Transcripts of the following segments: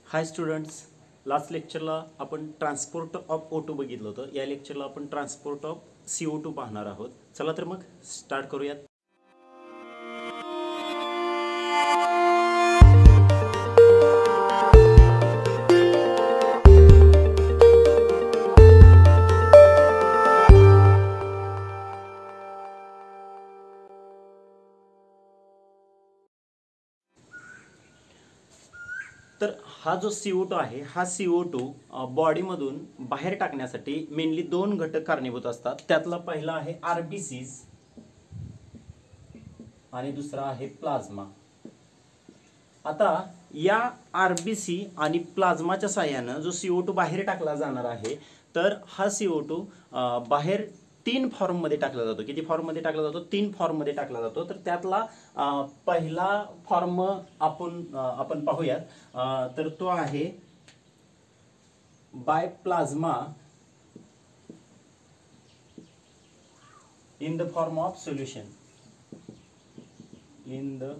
हाय students, last लेक्चरला आपण transport of O2 बघितलं होतं. या लेक्चरला आपण ट्रान्सपोर्ट ऑफ CO2 पाहणार आहोत. चला तर मग स्टार्ट करूयात. तर हा जो CO2 आहे, हा CO2 बॉडीमधून बाहेर टाकण्यासाठी मेनली दोन घटक कारणीभूत असतात. त्यातला पहिला आहे RBCs आणि दुसरा आहे प्लाझ्मा. आता या RBC आणि प्लाझ्माच्या साहाय्याने जो CO2 बाहेर टाकला जाणार आहे, तर हा CO2 बाहेर तीन फॉर्म मध्ये टाकला जातो. किती फॉर्म मध्ये टाकला जातो? तीन फॉर्म मध्ये टाकला जातो. तर त्यातला पहिला फॉर्म आपण पाहूयात. तर तो आहे by plasma in the form of solution. In the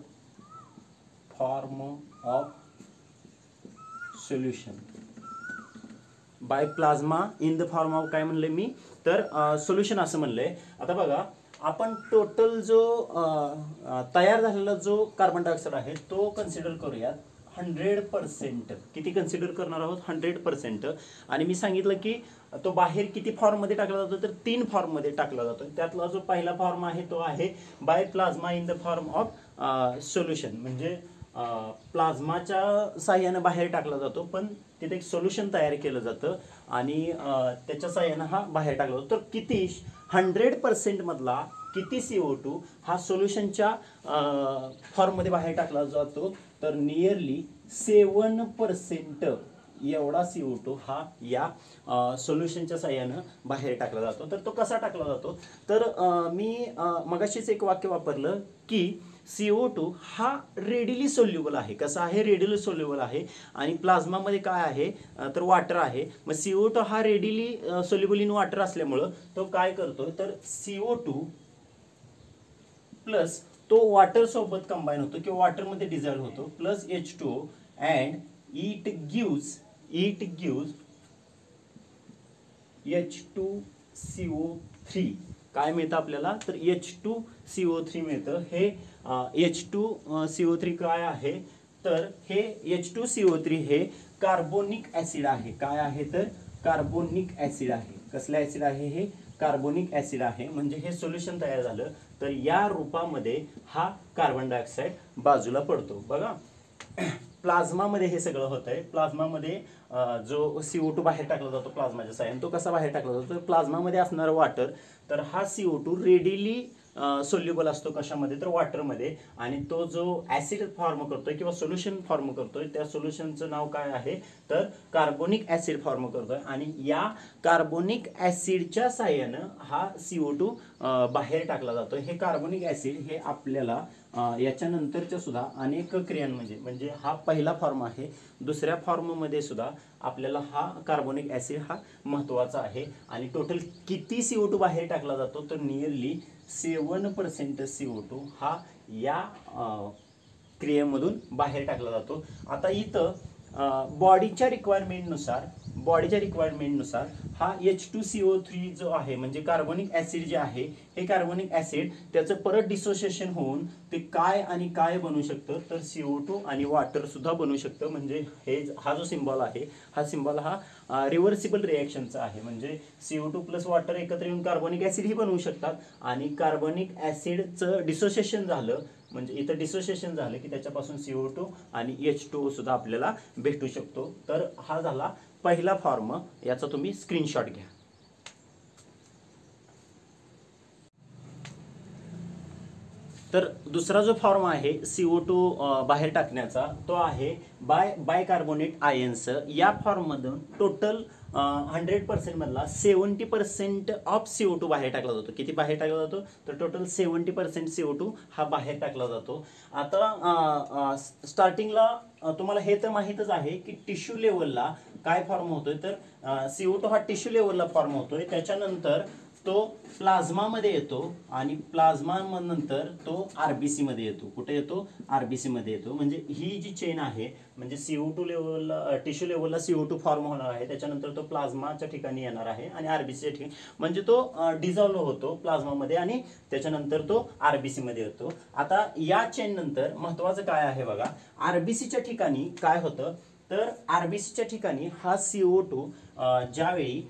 form of solution. By plasma in the form of काय म्हणले मी? तर सोल्युशन असं म्हणलंय. आता बघा, आपण टोटल जो तयार झालेला जो कार्बन डायऑक्साईड आहे तो कन्सिडर करूयात 100%. किती कन्सिडर करणार आहोत? 100%. आणि मी सांगितलं की तो बाहेर किती फॉर्म मध्ये टाकला जातो? तर तीन फॉर्म मध्ये टाकला जातो. त्यातला जो पहिला फॉर्म आहे तो आहे by plasma in the form of solution. म्हणजे प्लाझ्माच्या साह्याने बाहेर टाकला जातो, पण तिथे एक सोल्युशन तयार केलं जातं आणि त्याच्या साह्याने हा बाहेर टाकला जातो. तर किती 100% मधला किती CO2 हा सोल्युशनच्या फॉर्ममध्ये बाहेर टाकला जातो? तर नियरली 7% एवढा CO2 हा या सोल्युशनच्या साह्याने बाहेर टाकला जातो. तर तो कसा टाकला जातो? तर मी मगाशीच एक वाक्य वापरलं की CO2 हा रेडिली सोल्युबल आहे. कसा आहे? रेडिली सोल्युबल आहे. आणि प्लाझ्मामध्ये काय आहे? तर वॉटर आहे. मग CO2 हा रेडिली सोल्युबल इन वॉटर असल्यामुळं तो काय करतो? तर CO2 प्लस तो वॉटर सोबत कंबाईन होतो किंवा वॉटरमध्ये डिझॉल्व होतो plus H2O and it gives H2CO3. काय मिळतं आपल्याला? तर H2CO3 मिळतं. हे H2CO3 काय आहे? तर हे H2CO3 हे कार्बोनिक ऍसिड आहे. काय आहे? तर कार्बोनिक ऍसिड आहे. कसलं ऍसिड आहे? हे कार्बोनिक ऍसिड आहे. म्हणजे हे सोल्युशन तयार झालं तर या रूपामध्ये हा कार्बन डायऑक्साईड बाजूला पडतो. बघा, प्लाझ्मामध्ये हे सगळं होत आहे. प्लाझ्मामध्ये जो CO2 बाहेर टाकला जातो प्लाझ्माच्या साह्याने, तो कसा बाहेर टाकला जातो? तर प्लाझ्मामध्ये असणारं वॉटर, तर हा CO2 रेडिली सोल्युबल असतो. कशामध्ये? तर वॉटरमध्ये. आणि तो जो ऍसिड फॉर्म करतोय किंवा सोल्युशन फॉर्म करतोय, त्या सोल्युशनचं नाव काय आहे? तर कार्बोनिक ऍसिड फॉर्म करतोय. आणि या कार्बोनिक ऍसिडच्या साह्यानं हा CO2 बाहेर टाकला जातो. हे कार्बोनिक ऍसिड हे आपल्याला याच्यानंतरच्या सुद्धा अनेक क्रियांमध्ये, म्हणजे हा पहिला फॉर्म आहे, दुसऱ्या फॉर्ममध्ये सुद्धा आपल्याला हा कार्बोनिक ऍसिड हा महत्त्वाचा आहे. आणि टोटल किती CO2 बाहेर टाकला जातो? तर नियरली 7% CO2 हा या क्रियेमधून बाहेर टाकला जातो. आता इथं बॉडीच्या रिक्वायरमेंटनुसार हा H2CO3 जो आहे, म्हणजे कार्बोनिक ऍसिड जे आहे, हे कार्बोनिक ऍसिड त्याचं परत डिसोसिएशन होऊन ते काय आणि काय बनू शकतं? तर CO2 आणि वॉटर सुद्धा बनू शकतं. म्हणजे हा जो सिम्बॉल आहे, हा सिम्बॉल हा रिव्हर्सिबल रिएक्शनचा आहे. म्हणजे CO2 प्लस वॉटर एकत्र येऊन कार्बोनिक ऍसिड ही बनवू शकतात. आणि कार्बोनिक ऍसिडचं डिसोसिएशन झालं, म्हणजे इथं डिसोसिएशन झालं की त्याच्यापासून CO2 आणि H2O सुद्धा आपल्याला भेटू शकतो. तर हा झाला पहिला फॉर्म. याचा तुम्ही स्क्रीनशॉट घ्या. तर दुसरा जो फॉर्म आहे CO2 बाहेर टाकण्याचा, तो आहे बायकार्बोनेट आयन्स. या फॉर्म मधून टोटल 100% मधला 70% ऑफ CO2 बाहेर टाकला जातो. किती बाहेर टाकला जातो? तर टोटल 70% CO2 हा बाहेर टाकला जातो. आता स्टार्टिंगला तुम्हाला हे तर माहीतच आहे की टिश्यू लेवलला काय फॉर्म होतोय? तर CO2 हा टिश्यू लेवलला फॉर्म होतोय. त्याच्यानंतर तो प्लाझ्मामध्ये येतो आणि प्लाझ्मा नंतर तो आरबीसी मध्ये येतो. कुठे येतो? आरबीसी मध्ये येतो. म्हणजे ही जी चेन आहे म्हणजे CO2 लेवलला टिश्यू लेवलला CO2 फॉर्म होणार आहे, त्याच्यानंतर तो प्लाझ्माच्या ठिकाणी येणार आहे आणि आरबीसीच्या ठिकाणी म्हणजे तो डिझॉल्व्ह होतो प्लाझ्मामध्ये आणि त्याच्यानंतर तो आरबीसी मध्ये येतो. आता या चेन नंतर महत्त्वाचं काय आहे बघा, आरबीसीच्या ठिकाणी काय होतं तर आरबीसीच्या ठिकाणी हा CO2 ज्यावेळी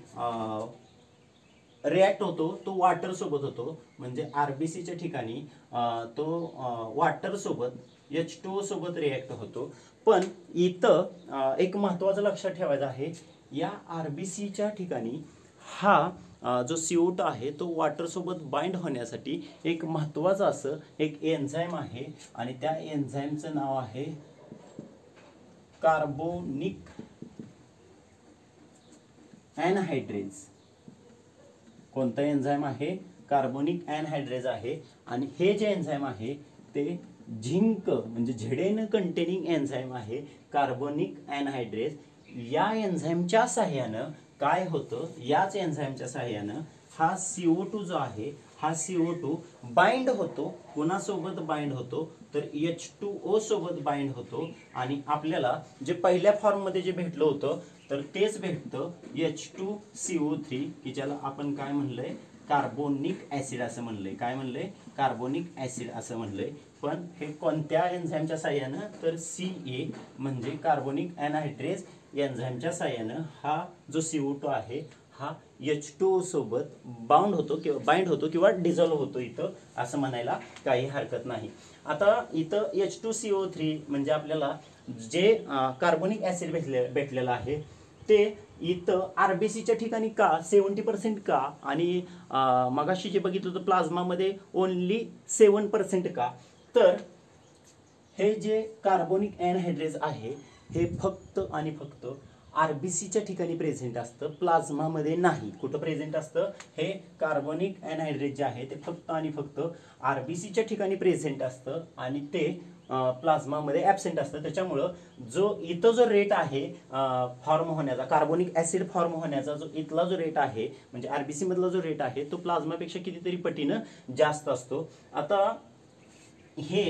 रिॲक्ट होतो तो वॉटर सोबत होतो. म्हणजे आरबीसीच्या ठिकाणी तो वॉटर सोबत H2O सोबत रिॲक्ट होतो. पण इथं एक महत्त्वाचं लक्षात ठेवायचं आहे, या आरबीसीच्या ठिकाणी हा जो CO2 आहे तो वॉटर सोबत बाइंड होण्यासाठी एक महत्त्वाचं असं एक एन्झाईम आहे आणि त्या एन्झाईमचं नाव आहे कार्बोनिक एनहायड्रेज. कोणता एन्झाईम आहे? कार्बोनिक एनहायड्रेज आहे. आणि हे जे एन्झाईम आहे ते झिंक म्हणजे झेडेन कंटेनिंग एन्झाईम आहे कार्बोनिक एनहायड्रेज. या एन्झाईमच्या सहाय्यानं काय होतं, याच एन्झाईमच्या सहाय्यानं हा CO2 जो आहे हा CO2 बाइंड होतो. कोणासोबत बाइंड होतो तर H2O सोबत बाइंड होतो आणि आपल्याला जे पहिल्या फॉर्ममध्ये जे भेटलं होतं तर तेच भेटतं H2CO3 की ज्याला आपण काय म्हणलंय कार्बोनिक ऍसिड असं म्हणलंय. काय म्हणलंय? कार्बोनिक ऍसिड असं म्हणलंय. पण हे कोणत्या एन्झाईमच्या सहाय्यानं तर CA म्हणजे कार्बोनिक एनहायड्रेज एन्झाईमच्या सहाय्यानं हा जो CO2 आहे हा H2O सोबत बाउंड होतो किंवा बाइंड होतो किंवा डिझॉल्व्ह होतो इथं असं म्हणायला काही हरकत नाही. आता इथं H2CO3 म्हणजे आपल्याला जे कार्बोनिक ऍसिड भेटलेलं आहे ते इथं आरबीसीच्या ठिकाणी का 70% का आणि मगाशी जे बघितलं होतं प्लाझ्मामध्ये ओनली 7% का, तर हे जे कार्बोनिक एनहायड्रेज आहे हे फक्त आणि फक्त आरबीसीच्या ठिकाणी प्रेझेंट असतं, प्लाझ्मामध्ये नाही. कुठं प्रेझेंट असतं? हे कार्बोनिक एनहायड्रेज जे आहे ते फक्त आणि फक्त आरबीसीच्या ठिकाणी प्रेझेंट असतं आणि ते प्लाझ्मामध्ये ॲब्सेंट असतं. त्याच्यामुळं जो इथं जो रेट आहे फॉर्म होण्याचा कार्बोनिक ऍसिड फॉर्म होण्याचा जो इथला जो रेट आहे म्हणजे आरबीसी मधला जो रेट आहे तो प्लाझ्मापेक्षा कितीतरी पटीनं जास्त असतो. आता हे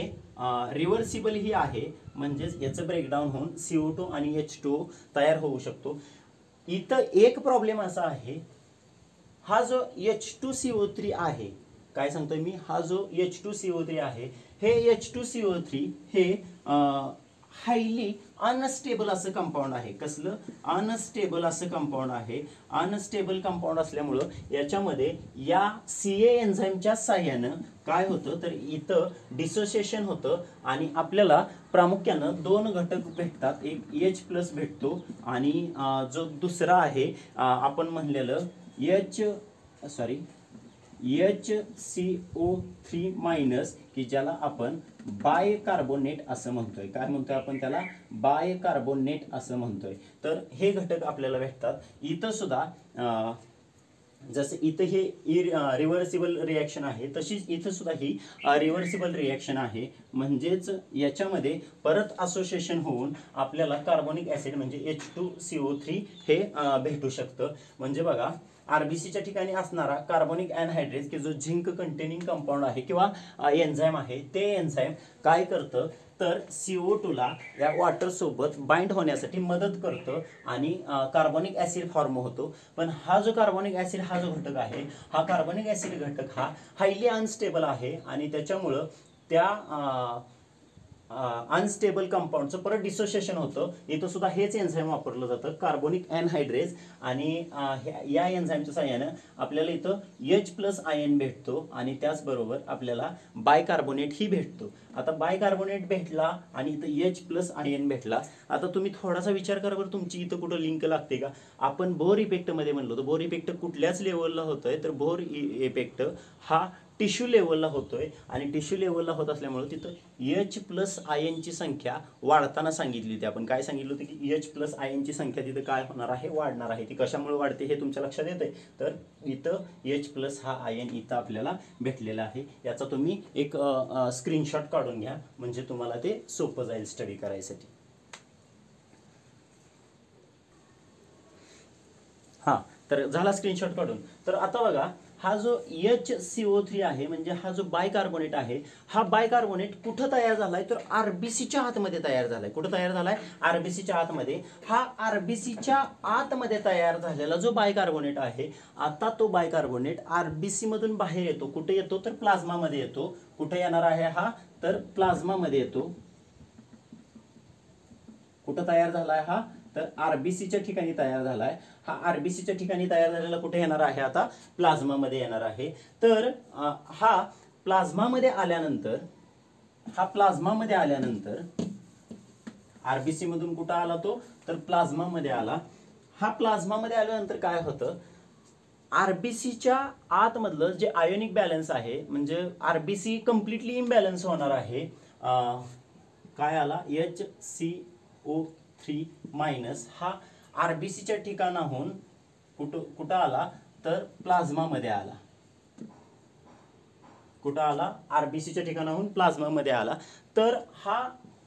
रिव्हर्सिबल ही आहे म्हणजेच याचं ब्रेकडाऊन होऊन CO2 आणि H2O तयार होऊ शकतो. इथं एक प्रॉब्लेम असा आहे, हा जो H2CO3 आहे, काय सांगतोय मी, हा जो H2CO3 आहे हे H2CO3 हे हायली अनस्टेबल असं कंपाऊंड आहे. कसलं? अनस्टेबल असं कंपाऊंड आहे. अनस्टेबल कंपाऊंड असल्यामुळं याच्यामध्ये या CA एन्झाईमच्या साह्यानं काय होतं तर इथं डिसोसिएशन होतं आणि आपल्याला प्रामुख्यानं दोन घटक भेटतात. एक H+ भेटतो आणि जो दुसरा आहे आपण म्हणलेलं HCO3- की ज्याला आपण बायकार्बोनेट असं म्हणतोय. काय म्हणतोय आपण त्याला? बायकार्बोनेट असं म्हणतोय. तर हे घटक आपल्याला भेटतात. इथं सुद्धा जसं इथं हे रिव्हर्सिबल रिॲक्शन आहे तशीच इथं सुद्धा ही रिव्हर्सिबल रिॲक्शन आहे. म्हणजेच याच्यामध्ये परत असोसिएशन होऊन आपल्याला कार्बोनिक ऍसिड म्हणजे H2CO3 हे भेटू शकतं. म्हणजे बघा आरबीसीच्या ठिकाणी असणारा कार्बोनिक एनहायड्रेज की जो झिंक कंटेनिंग कंपाऊंड आहे किंवा एन्झाईम आहे ते एन्झाईम काय करतं तर CO2 ला या वॉटर सोबत बाइंड होण्यासाठी मदत करतं आणि कार्बोनिक ऍसिड फॉर्म होतो. पण हा जो कार्बोनिक ऍसिड हा जो घटक आहे हा कार्बोनिक ऍसिड घटक हा हायली अनस्टेबल आहे आणि त्याच्यामुळं त्या अनस्टेबल कंपाऊंडचं परत डिसोसिएशन होतं. इथं सुद्धा हेच एन्झाईम वापरलं जातं कार्बोनिक एनहायड्रेज आणि या एन्झाईमच्या सहाय्यानं आपल्याला इथं H+ आयन भेटतो आणि त्याचबरोबर आपल्याला बायकार्बोनेट ही भेटतो. आता बायकार्बोनेट भेटला आणि इथं H+ आयन भेटला. आता तुम्ही थोडासा विचार करा बरं, तुमची इथं कुठं लिंक लागते का? आपण बोर इफेक्टमध्ये म्हणलो होतो. बोर इफेक्ट कुठल्याच लेवलला होतोय तर बोर इफेक्ट हा टिश्यू लेवलला होतोय आणि टिश्यू लेवलला होत असल्यामुळे तिथं H+ आयनची संख्या वाढताना सांगितली होती. आपण काय सांगितलं होतं की H+ आयनची संख्या तिथं काय होणार आहे? वाढणार आहे. ती कशामुळे वाढते हे तुमच्या लक्षात येतंय? तर इथं H+ हा आयन इथं आपल्याला भेटलेला आहे. याचा तुम्ही एक स्क्रीनशॉट काढून घ्या म्हणजे तुम्हाला ते सोपं जाईल स्टडी करायसाठी. हां, तर झाला स्क्रीनशॉट काढून. तर आता बघा हा जो HCO3 आहे म्हणजे हा जो बायकार्बोनेट आहे, हा बायकार्बोनेट कुठं तयार झालाय तर आरबीसीच्या आतमध्ये तयार झालाय. कुठं तयार झालाय? आरबीसीच्या आतमध्ये. हा आरबीसीच्या आतमध्ये तयार झालेला जो बायकार्बोनेट आहे, आता तो बायकार्बोनेट आरबीसी मधून बाहेर येतो. कुठे येतो तर प्लाझ्मा मध्ये येतो. कुठे येणार आहे हा तर प्लाझ्मा मध्ये येतो. कुठं तयार झालाय हा तर आरबीसीच्या ठिकाणी तयार झालाय. हा आरबीसीच्या ठिकाणी तयार झालेला कुठे येणार आहे आता प्लाझ्मा मध्ये येणार आहे. तर हा प्लाझ्मा मध्ये आल्यानंतर आरबीसी मधून कुठं आला तो तर प्लाझ्मा मध्ये आला. हा प्लाझ्मा मध्ये आल्यानंतर काय होतं आरबीसीच्या आतमधलं जे आयोनिक बॅलन्स आहे म्हणजे आरबीसी कम्प्लिटली इम्बॅलन्स होणार आहे. काय आला HCO3 मायनस हा आरबीसीच्या ठिकाणाहून कुठं आला तर प्लाझ्मा मध्ये आला. कुठं आला आरबीसीच्या ठिकाणाहून प्लाझ्मा मध्ये आला. तर हा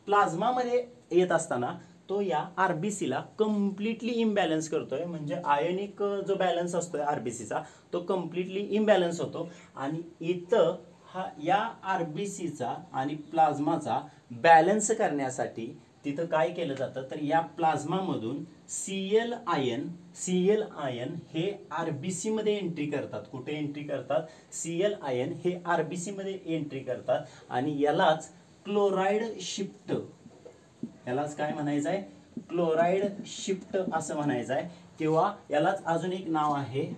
प्लाझ्मा मध्ये येत असताना तो या आरबीसीला कम्प्लिटली इम्बॅलन्स करतोय. म्हणजे आयोनिक जो बॅलन्स असतोय आरबीसीचा तो कम्प्लिटली इम्बॅलन्स होतो. आणि इथं हा या आरबीसीचा आणि प्लाझ्माचा बॅलन्स करण्यासाठी तिथं काय केलं जातं तर या प्लाझ्मा मधून सीएल आयन हे आरबीसी मध्ये एंट्री करतात. कुठे एंट्री करतात? सीएल आयन हे आरबीसी मध्ये एंट्री करतात. आणि यालाच क्लोराइड शिफ्ट, यालाच काय म्हणायचं आहे क्लोराइड शिफ्ट असं म्हणायचं आहे. किंवा यालाच अजून एक नाव आहे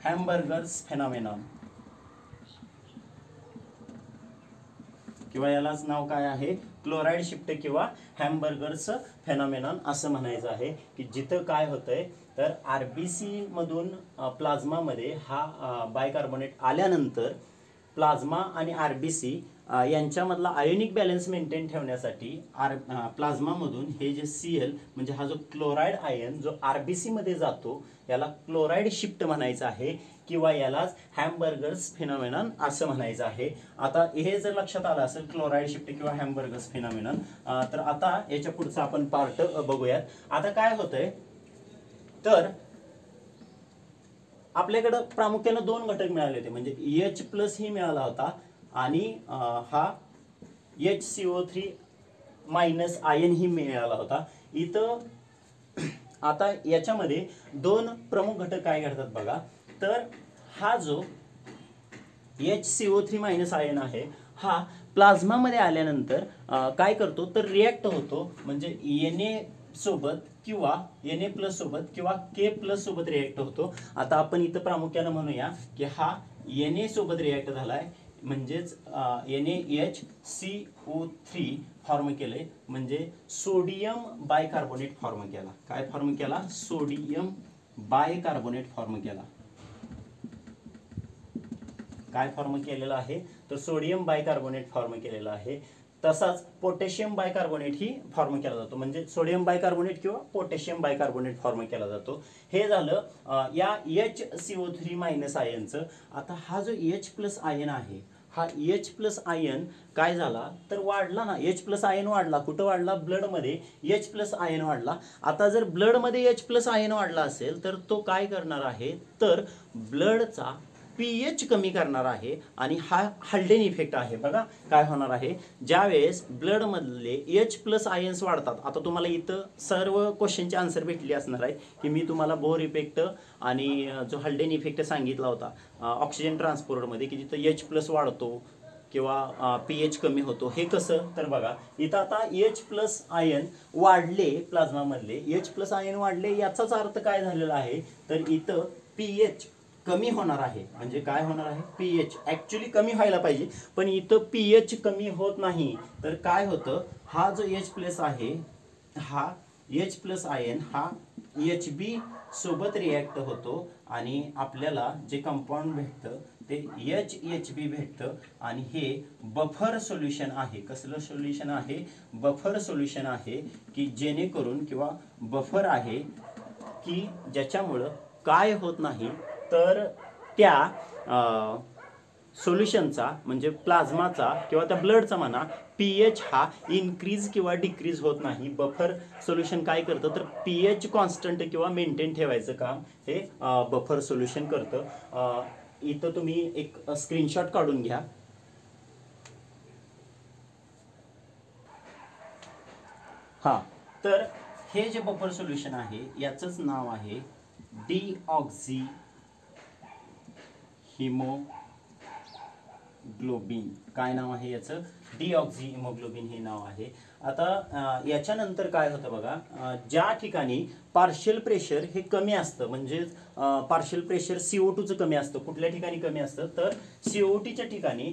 हॅमबर्गर्स फेनॉमेनॉन. किंवा यालाच नाव काय आहे क्लोराइड शिफ्ट किंवा हॅमबर्गर्स फेनॉमेनॉन असं म्हणायचं आहे. की जिथं काय होतंय तर आरबीसी मधून प्लाझ्मा मध्ये हा बायकार्बोनेट आल्यानंतर प्लाझ्मा आणि आरबीसी यांच्यामधला आयोनिक बॅलन्स मेंटेन ठेवण्यासाठी प्लाझ्मा मधून हे जे सीएल म्हणजे हा जो क्लोराइड आयन जो आरबीसी मध्ये जातो याला क्लोराइड शिफ्ट म्हणायचं आहे. किंवा यालाच हॅमबर्गर्स फिनॉमिनॉन असं म्हणायचं आहे. आता हे जर लक्षात आलं असेल क्लोराइड शिफ्ट किंवा हॅमबर्गर्स फिनॉमिनॉन, तर आता याच्या पुढचा आपण पार्ट बघूयात. आता काय होतंय तर आपल्याकडे प्रामुख्याने दोन घटक मिळाले होते. म्हणजे H प्लस ही मिळाला होता आणि हा HCO3 मायनस आयन ही मिळाला होता. इथं आता याच्यामध्ये दोन प्रमुख घटक काय घडतात बघा. तर हा जो HCO3 मायनस आयन आहे हा प्लाझ्मा मध्ये आल्यानंतर काय करतो तर रिएक्ट होतो. म्हणजे Na सोबत किंवा Na प्लस सोबत किंवा K प्लस सोबत रिएक्ट होतो. आता आपण इथं प्रामुख्याने म्हणूया की हा Na सोबत रिएक्ट झालाय म्हणजेच NaHCO3 फॉर्म केले म्हणजे सोडियम बायकार्बोनेट फॉर्म केला. काय फॉर्म केला? सोडियम बायकार्बोनेट फॉर्म केला. काय फॉर्म केलेला आहे तर सोडियम बायकार्बोनेट फॉर्म केलेला आहे. तसाच पोटॅशियम बायकार्बोनेट ही फॉर्म केला जातो. म्हणजे सोडियम बायकार्बोनेट किंवा पोटॅशियम बायकार्बोनेट फॉर्म केला जातो. हे झालं या HCO3 मायनस आयनचं. आता हा जो H प्लस आयन आहे हा H प्लस आयन काय झाला तर वाढला ना. H प्लस आयन वाढला. कुठं वाढला? ब्लड मध्ये H प्लस आयन वाढला. आता जर ब्लड मध्ये H प्लस आयन वाढला असेल तर तो काय करणार आहे तर ब्लडचा पीएच कमी करणार आहे. आणि हा हल्डेन इफेक्ट आहे. बघा काय होणार आहे ज्या वेळेस ब्लड मधले H प्लस आयन्स वाढतात. आता तुम्हाला इथं सर्व क्वेश्चनचे आन्सर भेटली असणार आहे की मी तुम्हाला बोर इफेक्ट आणि जो हल्डेन इफेक्ट सांगितला होता ऑक्सिजन ट्रान्सपोर्ट मध्ये की जिथं H प्लस वाढतो किंवा पीएच कमी होतो. हे कसं तर बघा इथं आता H प्लस आयन वाढले प्लाझ्मा मधले H प्लस आयन वाढले याचाच अर्थ काय झालेला आहे तर इथं पीएच कमी होणार आहे. म्हणजे काय होणार आहे पीएच ऍक्च्युली कमी व्हायला पाहिजे पण इथं पीएच कमी होत नाही. तर काय होतं हा जो H प्लस आहे हा H प्लस आयन हा HB सोबत रिएक्ट होतो आणि आपल्याला जे कंपाऊंड भेटतं ते HB भेटतं. आणि हे बफर सोल्युशन आहे. कसलं सोल्युशन आहे? बफर सोल्युशन आहे की जेणेकरून किंवा बफर आहे की ज्याच्यामुळं काय होत नाही तर त्या सोल्युशनचा म्हणजे प्लाझ्माचा किंवा त्या ब्लडचा म्हणा पीएच हा इन्क्रीज किंवा डिक्रीज होत नाही. बफर सोल्युशन काय करतं तर पीएच कॉन्स्टंट किंवा मेंटेन ठेवायचं काम हे बफर सोल्युशन करतं. इथं तुम्ही एक स्क्रीनशॉट काढून घ्या. हा, तर हे जे बफर सोल्युशन आहे याचंच नाव आहे डीऑक्सी हिमोग्लोबिन. काय नाव आहे याचं? डीऑक्सी हिमोग्लोबिन हे नाव आहे. आता याच्यानंतर काय होतं बघा, ज्या ठिकाणी पार्शियल प्रेशर हे कमी असतं म्हणजे पार्शियल प्रेशर CO2चं कमी असतं. कुठल्या ठिकाणी कमी असतं तर CO2च्या ठिकाणी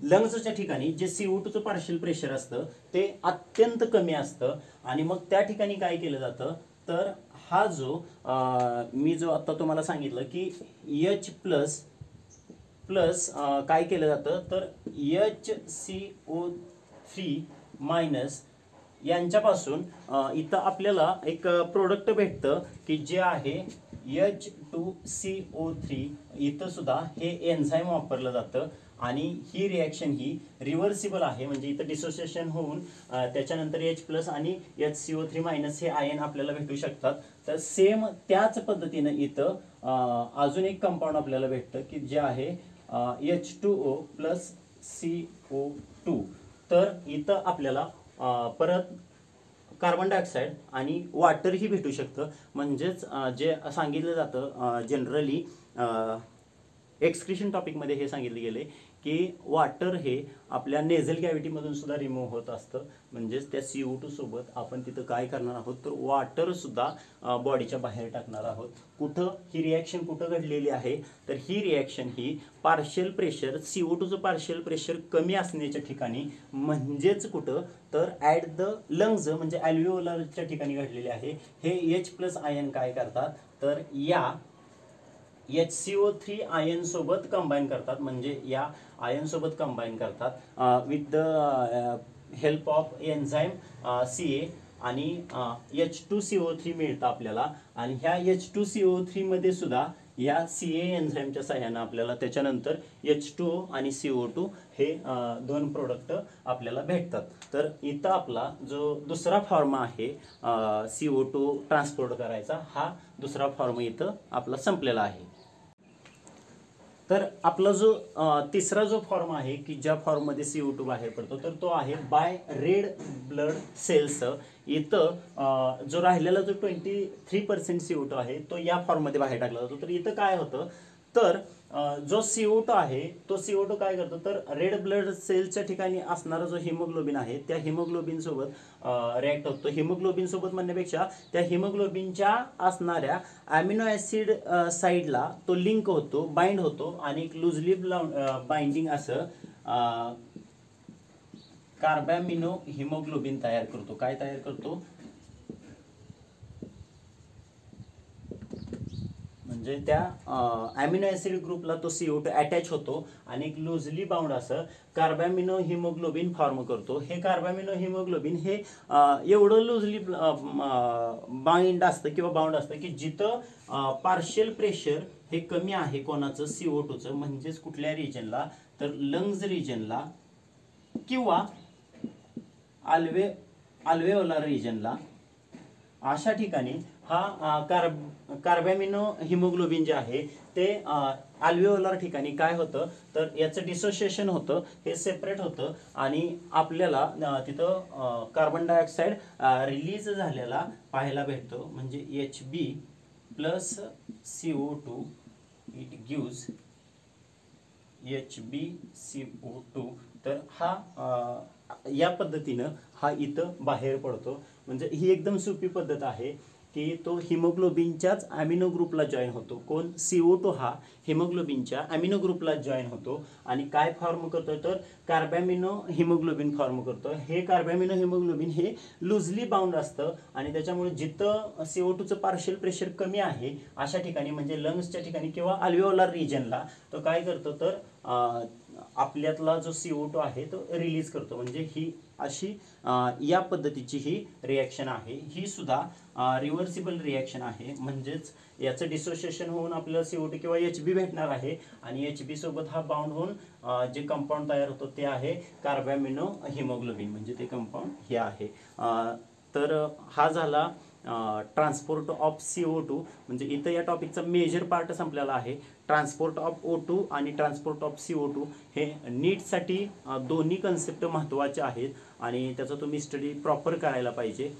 लंग्सच्या ठिकाणी जे CO2चं पार्शियल प्रेशर असतं ते अत्यंत कमी असतं. आणि मग त्या ठिकाणी काय केलं जातं तर हा जो मी जो आता तुम्हाला सांगितलं की H प्लस काय केलं जातं तर HCO3 मायनस यांच्यापासून इथं आपल्याला एक प्रोडक्ट भेटतं की जे आहे H2CO3. इथं सुद्धा हे एन्झाईम वापरलं जातं आणि ही रिॲक्शन ही रिव्हर्सिबल आहे. म्हणजे इथं डिसोसिएशन होऊन त्याच्यानंतर H+ आणि HCO3 मायनस हे आयन आपल्याला भेटू शकतात. तर सेम त्याच पद्धतीनं इथं अजून एक कंपाऊंड आपल्याला भेटतं की जे आहे H2O प्लस CO2. तर इथं आपल्याला परत कार्बन डायऑक्साईड आणि वॉटरही भेटू शकतं. म्हणजेच जे सांगितलं जातं जनरली एक्सक्रिशन टॉपिकमध्ये हे सांगितले गेले की वॉटर हे आपल्या नेझल कॅव्हिटीमधून सुद्धा रिमूव्ह होत असतं. म्हणजेच त्या CO2 सोबत आपण तिथं काय करणार आहोत तर वॉटर सुद्धा बॉडीच्या बाहेर टाकणार आहोत. कुठं ही रिॲक्शन कुठं घडलेली आहे तर ही रिॲक्शन ही पार्शियल प्रेशर CO2चं पार्शियल प्रेशर कमी असण्याच्या ठिकाणी म्हणजेच कुठं तर ॲट द लंग्स म्हणजे ॲल्व्हिओलरच्या ठिकाणी घडलेले आहे. हे H+ आयन काय करतात तर या HCO3 आयन सोबत कंबाईन करतात. म्हणजे या आयन सोबत कंबाईन करतात with the help of enzyme CA आणि H2CO3 मिळतं आपल्याला. आणि ह्या H2CO3 मध्ये सुद्धा या CA एन्झाईमच्या सहाय्यानं आपल्याला त्याच्यानंतर H2O आणि CO2 हे दोन प्रोडक्ट आपल्याला भेटतात. तर इथं आपला जो दुसरा फॉर्म आहे CO2 ट्रान्सपोर्ट करायचा हा दुसरा फॉर्म इथं आपला संपलेला आहे. तर आपला जो तिसरा जो फॉर्म आहे की ज्या फॉर्ममध्ये CO2 बाहेर पडतो तर तो आहे बाय रेड ब्लड सेल्स. इथं जो राहिलेला जो 23% CO2 आहे तो या फॉर्ममध्ये बाहेर टाकला जातो. तर इथं काय होतं तर जो CO2 आहे तो CO2 काय करतो तर रेड ब्लड सेल्सच्या ठिकाणी असणारा जो हिमोग्लोबिन आहे त्या हिमोग्लोबिन सोबत रिॲक्ट होतो. हिमोग्लोबिन सोबत म्हणण्यापेक्षा त्या हिमोग्लोबिनच्या असणाऱ्या अमिनो ॲसिड साईडला तो लिंक होतो, बाइंड होतो आणि एक लुजली बाइंडिंग असं कार्बॅमिनो हिमोग्लोबिन तयार करतो. काय तयार करतो म्हणजे त्या अमिनो ॲसिड ग्रुपला तो CO2 अटॅच होतो आणि एक लुजली बाउंड असं कार्बॅमिनो हिमोग्लोबिन फॉर्म करतो. हे कार्बॅमिनो हिमोग्लोबिन हे एवढं लुजली बाइंड असतं किंवा बाउंड असतं की जिथं पार्शियल प्रेशर हे कमी आहे कोणाचं CO2चं म्हणजेच कुठल्या रिजनला तर लंग्स रिजनला किंवा अल्वेओलार रिजनला. अशा ठिकाणी हा कार्बॅमिनो हिमोग्लोबिन जे आहे ते अल्व्हेओलार ठिकाणी काय होतं तर याचं डिसोसिएशन होतं, हे सेपरेट होतं आणि आपल्याला तिथं कार्बन डायऑक्साईड रिलीज झालेला पाहायला भेटतो. म्हणजे Hb plus CO2 it gives HbCO2. तर हा या पद्धतीनं हा इथं बाहेर पडतो. म्हणजे ही एकदम सोपी पद्धत आहे की तो हिमोग्लोबिनच्याच अमिनो ग्रुपला जॉईन होतो. कोण CO2 हा हिमोग्लोबिनच्या अमिनो ग्रुपला जॉईन होतो आणि काय फॉर्म करतो तर कार्बॅमिनो हिमोग्लोबिन फॉर्म करतो. हे कार्बॅमिनो हिमोग्लोबिन हे लुजली बाउंड असतं आणि त्याच्यामुळे जिथं CO2चं पार्शियल प्रेशर कमी आहे अशा ठिकाणी म्हणजे लंग्सच्या ठिकाणी किंवा अल्व्हेओलार रिजनला तो काय करतो तर आपल्यातला जो CO2 आहे तो रिलीज करतो. म्हणजे ही अशी या पद्धतीची ही रिॲक्शन आहे. ही सुद्धा रिव्हर्सिबल रिॲक्शन आहे. म्हणजेच याचं डिसोसिएशन होऊन आपल्याला CO2 किंवा HB भेटणार आहे आणि HB सोबत हा बाउंड होऊन जे कंपाऊंड तयार होतो ते आहे कार्बॅमिनो हिमोग्लोबिन. म्हणजे ते कंपाऊंड हे आहे. तर हा झाला ट्रान्सपोर्ट ऑफ CO2. म्हणजे इथं या टॉपिकचा मेजर पार्ट संपलेला आहे. ट्रान्सपोर्ट ऑफ O2 आणि ट्रान्सपोर्ट ऑफ CO2 हे नीटसाठी दोन्ही कन्सेप्ट महत्त्वाचे आहेत आणि त्याचा तुम्ही स्टडी प्रॉपर करायला पाहिजे.